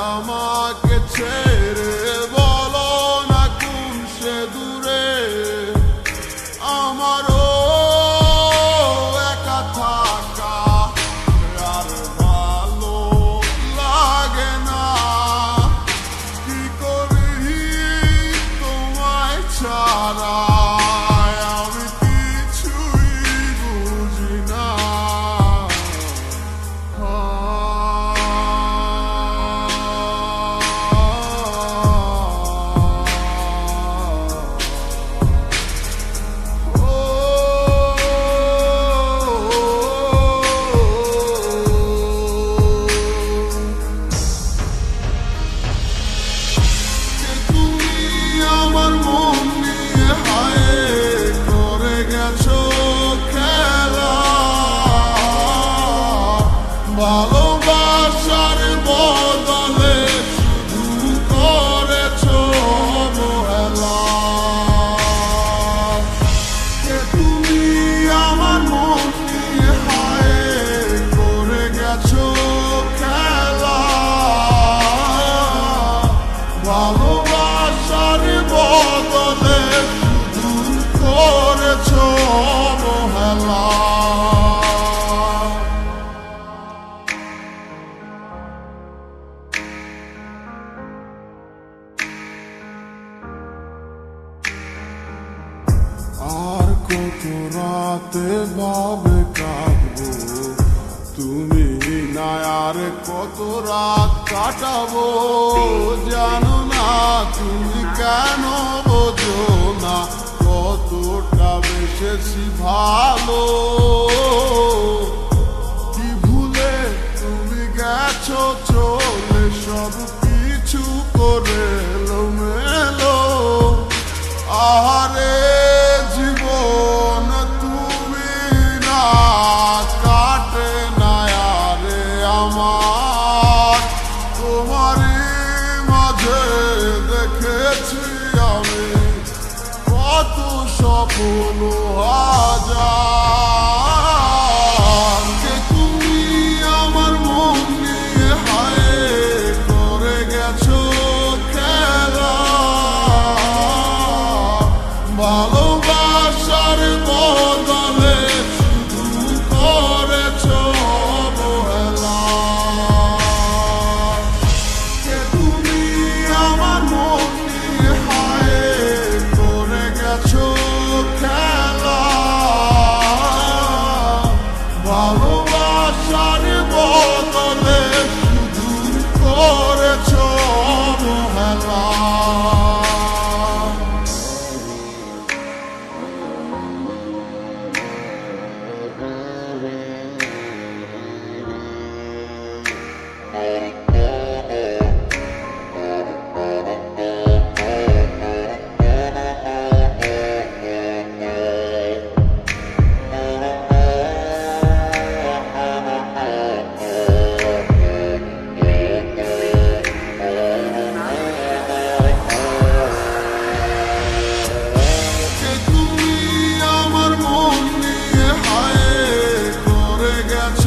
আমাকে ছেড়ে বলো না কোন সে দূরে আমারও একা থাকা আর ভালো লাগে না কি করি তোমায় ছাড়া আমি কিছুই বুঝি না ভালোবাসার বদলে শুধু করেছো অবহেলা তুমি আমার মন নিয়ে হায় করে গেছো খেলা ভালোবাসার বদলে শুধু করেছো অবহেলা আর কত রাতে ভাবে কাটবো তুমি না আর কত রাত কাটাবো জানো না তুমি কেন বোঝো না কতটা বেশি ভালো কি ভুলে তুমি গেছো চলে সব কিছু করে এলোমেলো আহারে জীবন তুমি না কাটে না আরে আমার তোমারই মাঝে দেখেছি আমি কত সফল হাজার তুমি আমার মন নিয়ে হায় করে গেছো খেলা ভালোবাসার বদলে শুধু করেছো অবহেলা তুমি আমার মন নিয়ে হায় করে গেছো খেলা ভালোবাসার বদলে শুধু করেছো অবহেলা তুমি আমার মন নিয়ে হায় করে গেছো